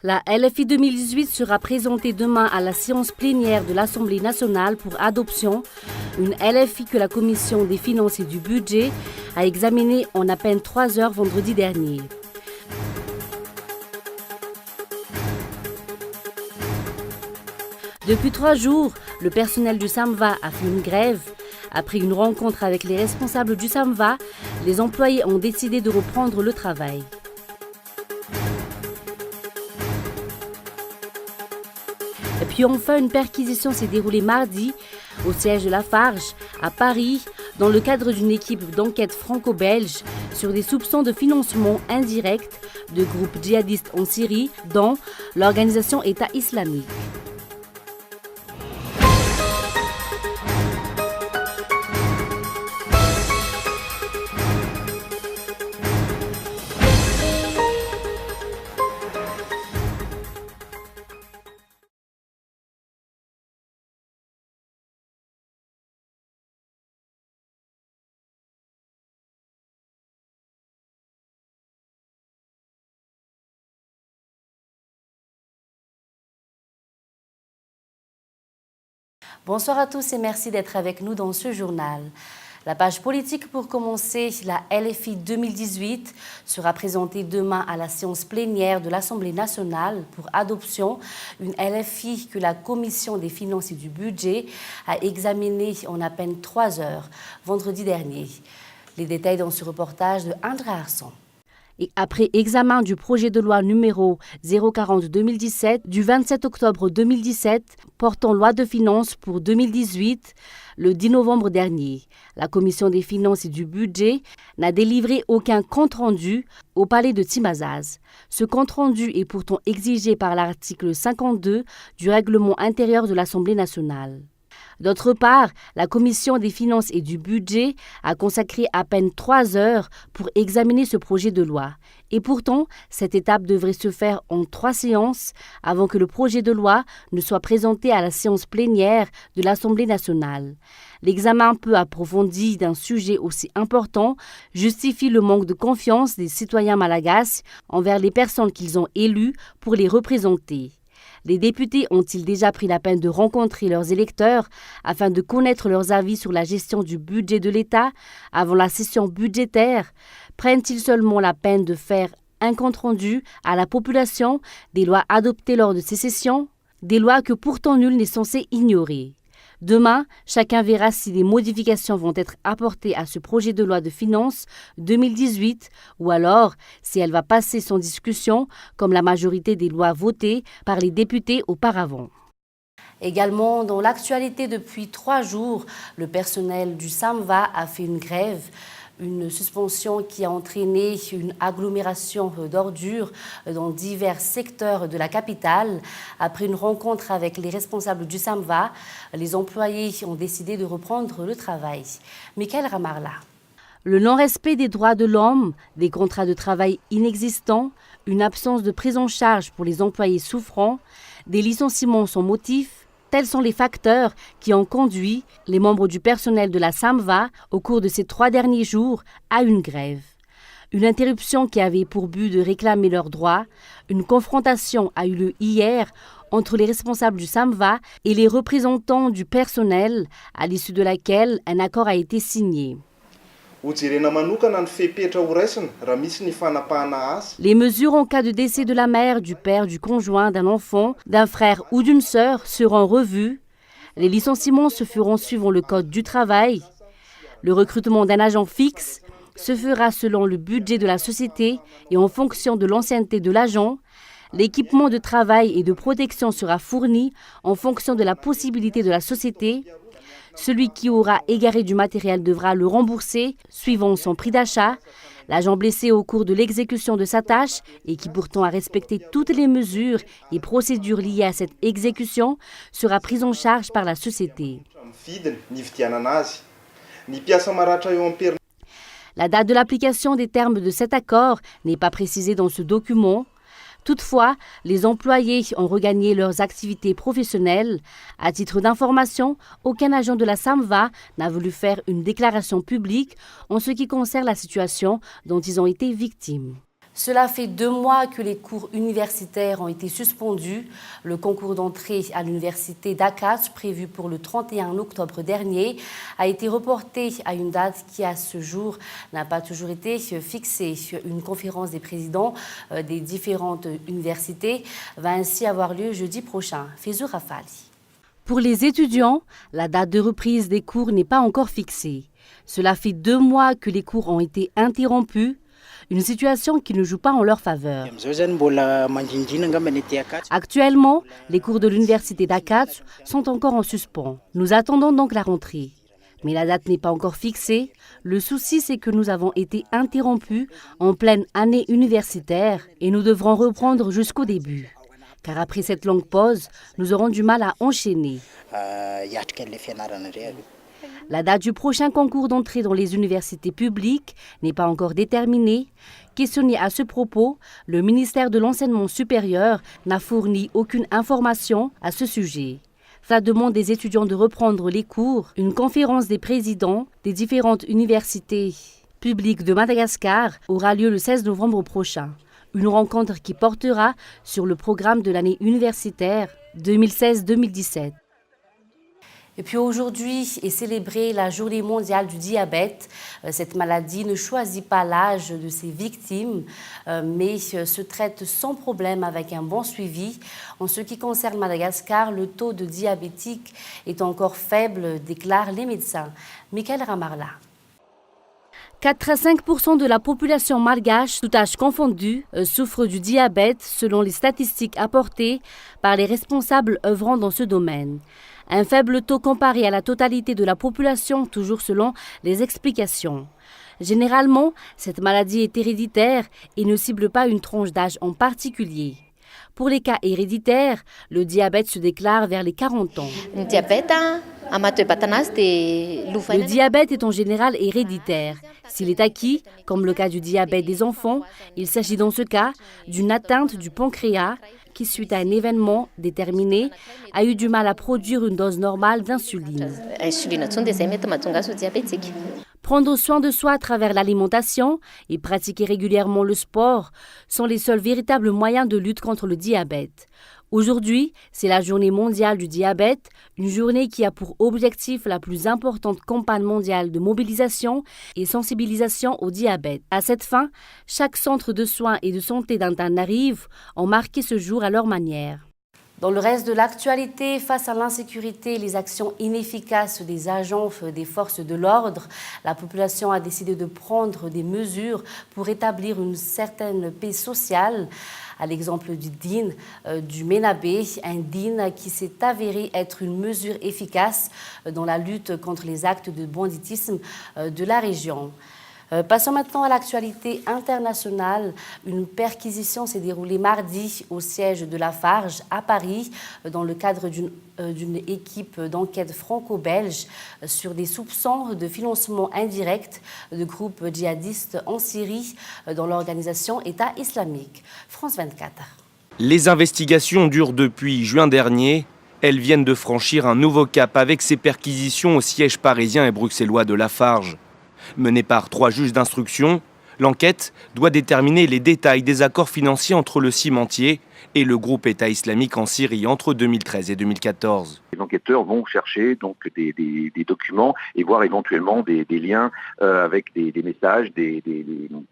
La LFI 2018 sera présentée demain à la séance plénière de l'Assemblée nationale pour adoption. Une LFI que la Commission des finances et du budget a examinée en à peine 3 heures vendredi dernier. Depuis 3 jours, le personnel du SAMVA a fait une grève. Après une rencontre avec les responsables du SAMVA, les employés ont décidé de reprendre le travail. Et puis enfin, une perquisition s'est déroulée mardi au siège de Lafarge, à Paris, dans le cadre d'une équipe d'enquête franco-belge sur des soupçons de financement indirect de groupes djihadistes en Syrie, dont l'organisation État islamique. Bonsoir à tous et merci d'être avec nous dans ce journal. La page politique pour commencer, la LFI 2018 sera présentée demain à la séance plénière de l'Assemblée nationale pour adoption. Une LFI que la Commission des finances et du budget a examinée en à peine 3 heures vendredi dernier. Les détails dans ce reportage de André Arson. Et après examen du projet de loi numéro 040-2017 du 27 octobre 2017 portant loi de finances pour 2018, le 10 novembre dernier, la Commission des finances et du budget n'a délivré aucun compte-rendu au palais de Timazaz. Ce compte-rendu est pourtant exigé par l'article 52 du règlement intérieur de l'Assemblée nationale. D'autre part, la Commission des finances et du budget a consacré à peine 3 heures pour examiner ce projet de loi. Et pourtant, cette étape devrait se faire en 3 séances avant que le projet de loi ne soit présenté à la séance plénière de l'Assemblée nationale. L'examen peu approfondi d'un sujet aussi important justifie le manque de confiance des citoyens malagasy envers les personnes qu'ils ont élues pour les représenter. Les députés ont-ils déjà pris la peine de rencontrer leurs électeurs afin de connaître leurs avis sur la gestion du budget de l'État avant la session budgétaire? Prennent-ils seulement la peine de faire un compte-rendu à la population des lois adoptées lors de ces sessions? Des lois que pourtant nul n'est censé ignorer. Demain, chacun verra si des modifications vont être apportées à ce projet de loi de finances 2018 ou alors si elle va passer sans discussion comme la majorité des lois votées par les députés auparavant. Également, dans l'actualité depuis 3 jours, le personnel du SAMVA a fait une grève. Une suspension qui a entraîné une agglomération d'ordures dans divers secteurs de la capitale. Après une rencontre avec les responsables du SAMVA, les employés ont décidé de reprendre le travail. Michael Ramarla. Le non-respect des droits de l'homme, des contrats de travail inexistants, une absence de prise en charge pour les employés souffrants, des licenciements sans motif, tels sont les facteurs qui ont conduit les membres du personnel de la SAMVA au cours de ces 3 derniers jours à une grève. Une interruption qui avait pour but de réclamer leurs droits. Une confrontation a eu lieu hier entre les responsables du SAMVA et les représentants du personnel, à l'issue de laquelle un accord a été signé. Les mesures en cas de décès de la mère, du père, du conjoint, d'un enfant, d'un frère ou d'une sœur seront revues. Les licenciements se feront suivant le code du travail. Le recrutement d'un agent fixe se fera selon le budget de la société et en fonction de l'ancienneté de l'agent. L'équipement de travail et de protection sera fourni en fonction de la possibilité de la société. Celui qui aura égaré du matériel devra le rembourser suivant son prix d'achat. L'agent blessé au cours de l'exécution de sa tâche et qui pourtant a respecté toutes les mesures et procédures liées à cette exécution sera pris en charge par la société. La date de l'application des termes de cet accord n'est pas précisée dans ce document. Toutefois, les employés ont regagné leurs activités professionnelles. À titre d'information, aucun agent de la SAMVA n'a voulu faire une déclaration publique en ce qui concerne la situation dont ils ont été victimes. Cela fait 2 mois que les cours universitaires ont été suspendus. Le concours d'entrée à l'université d'Akash, prévu pour le 31 octobre dernier, a été reporté à une date qui, à ce jour, n'a pas toujours été fixée. Une conférence des présidents des différentes universités va ainsi avoir lieu jeudi prochain. Fezou Rafali. Pour les étudiants, la date de reprise des cours n'est pas encore fixée. Cela fait 2 mois que les cours ont été interrompus. Une situation qui ne joue pas en leur faveur. Actuellement, les cours de l'université d'Akash sont encore en suspens. Nous attendons donc la rentrée. Mais la date n'est pas encore fixée. Le souci, c'est que nous avons été interrompus en pleine année universitaire et nous devrons reprendre jusqu'au début. Car après cette longue pause, nous aurons du mal à enchaîner. La date du prochain concours d'entrée dans les universités publiques n'est pas encore déterminée. Questionné à ce propos, le ministère de l'Enseignement supérieur n'a fourni aucune information à ce sujet. Ça demande des étudiants de reprendre les cours. Une conférence des présidents des différentes universités publiques de Madagascar aura lieu le 16 novembre prochain. Une rencontre qui portera sur le programme de l'année universitaire 2016-2017. Et puis aujourd'hui est célébrée la journée mondiale du diabète. Cette maladie ne choisit pas l'âge de ses victimes, mais se traite sans problème avec un bon suivi. En ce qui concerne Madagascar, le taux de diabétiques est encore faible, déclarent les médecins. Michael Ramarla. 4 à 5% de la population malgache, tout âge confondu, souffre du diabète selon les statistiques apportées par les responsables œuvrant dans ce domaine. Un faible taux comparé à la totalité de la population, toujours selon les explications. Généralement, cette maladie est héréditaire et ne cible pas une tranche d'âge en particulier. Pour les cas héréditaires, le diabète se déclare vers les 40 ans. Le diabète est en général héréditaire. S'il est acquis, comme le cas du diabète des enfants, il s'agit dans ce cas d'une atteinte du pancréas qui, suite à un événement déterminé, a eu du mal à produire une dose normale d'insuline. Prendre soin de soi à travers l'alimentation et pratiquer régulièrement le sport sont les seuls véritables moyens de lutte contre le diabète. Aujourd'hui, c'est la journée mondiale du diabète, une journée qui a pour objectif la plus importante campagne mondiale de mobilisation et sensibilisation au diabète. À cette fin, chaque centre de soins et de santé d'Antananarivo ont marqué ce jour à leur manière. Dans le reste de l'actualité, face à l'insécurité et les actions inefficaces des agents des forces de l'ordre, la population a décidé de prendre des mesures pour établir une certaine paix sociale. À l'exemple du DIN, du Ménabé, un DIN qui s'est avéré être une mesure efficace dans la lutte contre les actes de banditisme de la région. Passons maintenant à l'actualité internationale. Une perquisition s'est déroulée mardi au siège de Lafarge à Paris dans le cadre d'une équipe d'enquête franco-belge sur des soupçons de financement indirect de groupes djihadistes en Syrie dans l'organisation État islamique. France 24. Les investigations durent depuis juin dernier. Elles viennent de franchir un nouveau cap avec ces perquisitions au siège parisien et bruxellois de Lafarge. Menée par 3 juges d'instruction, l'enquête doit déterminer les détails des accords financiers entre le cimentier et le groupe État islamique en Syrie entre 2013 et 2014. Les enquêteurs vont chercher donc des documents et voir éventuellement des liens avec des messages, des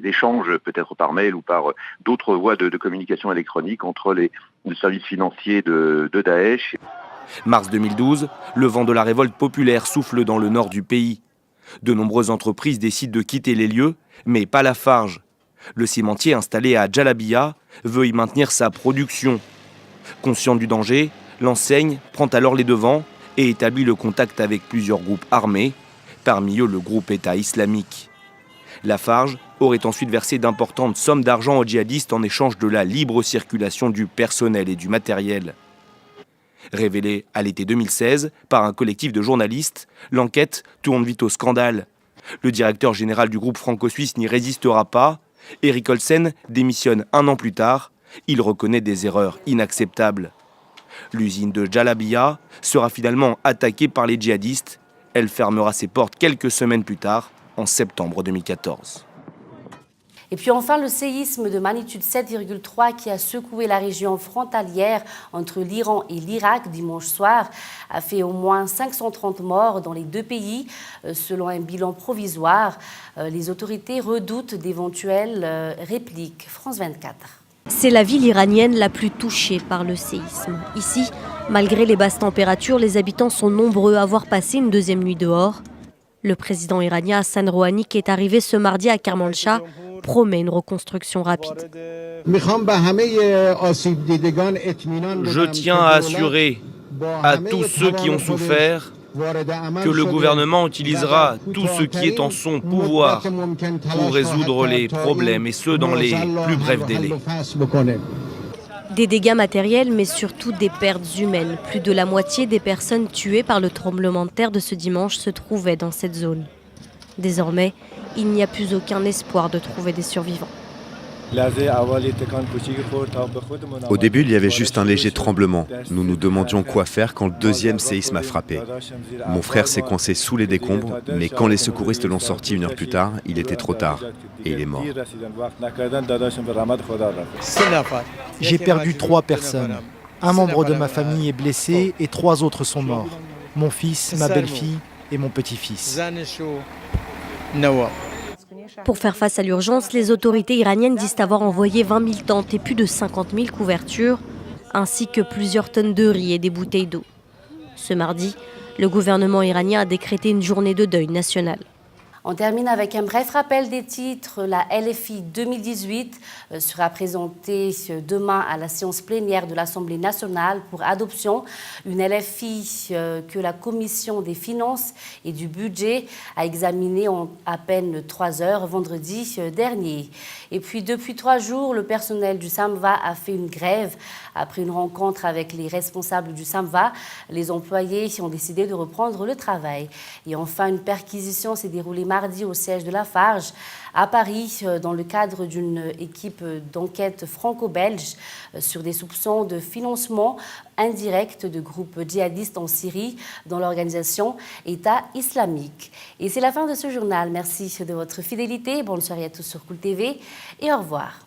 échanges peut-être par mail ou par d'autres voies de communication électronique entre le service financier de Daesh. Mars 2012, le vent de la révolte populaire souffle dans le nord du pays. De nombreuses entreprises décident de quitter les lieux, mais pas Lafarge. Le cimentier installé à Djalabia veut y maintenir sa production. Conscient du danger, l'enseigne prend alors les devants et établit le contact avec plusieurs groupes armés, parmi eux le groupe État islamique. Lafarge aurait ensuite versé d'importantes sommes d'argent aux djihadistes en échange de la libre circulation du personnel et du matériel. Révélée à l'été 2016 par un collectif de journalistes, l'enquête tourne vite au scandale. Le directeur général du groupe franco-suisse n'y résistera pas. Eric Olsen démissionne 1 an plus tard. Il reconnaît des erreurs inacceptables. L'usine de Djalabia sera finalement attaquée par les djihadistes. Elle fermera ses portes quelques semaines plus tard, en septembre 2014. Et puis enfin, le séisme de magnitude 7,3 qui a secoué la région frontalière entre l'Iran et l'Irak dimanche soir a fait au moins 530 morts dans les deux pays, selon un bilan provisoire. Les autorités redoutent d'éventuelles répliques. France 24. C'est la ville iranienne la plus touchée par le séisme. Ici, malgré les basses températures, les habitants sont nombreux à avoir passé une deuxième nuit dehors. Le président iranien Hassan Rouhani, qui est arrivé ce mardi à Kermanshah, promet une reconstruction rapide. Je tiens à assurer à tous ceux qui ont souffert que le gouvernement utilisera tout ce qui est en son pouvoir pour résoudre les problèmes, et ce dans les plus brefs délais. Des dégâts matériels, mais surtout des pertes humaines. Plus de la moitié des personnes tuées par le tremblement de terre de ce dimanche se trouvaient dans cette zone. Désormais, il n'y a plus aucun espoir de trouver des survivants. Au début, il y avait juste un léger tremblement. Nous nous demandions quoi faire quand le deuxième séisme a frappé. Mon frère s'est coincé sous les décombres, mais quand les secouristes l'ont sorti une heure plus tard, il était trop tard et il est mort. J'ai perdu 3 personnes. Un membre de ma famille est blessé et 3 autres sont morts. Mon fils, ma belle-fille et mon petit-fils. Pour faire face à l'urgence, les autorités iraniennes disent avoir envoyé 20 000 tentes et plus de 50 000 couvertures, ainsi que plusieurs tonnes de riz et des bouteilles d'eau. Ce mardi, le gouvernement iranien a décrété une journée de deuil national. On termine avec un bref rappel des titres. La LFI 2018 sera présentée demain à la séance plénière de l'Assemblée nationale pour adoption. Une LFI que la Commission des finances et du budget a examinée en à peine 3 heures vendredi dernier. Et puis depuis 3 jours, le personnel du SAMVA a fait une grève. Après une rencontre avec les responsables du SAMVA, les employés ont décidé de reprendre le travail. Et enfin, une perquisition s'est déroulée mardi au siège de Lafarge à Paris dans le cadre d'une équipe d'enquête franco-belge sur des soupçons de financement indirect de groupes djihadistes en Syrie dans l'organisation État islamique. Et c'est la fin de ce journal. Merci de votre fidélité. Bonne soirée à tous sur Cool TV et au revoir.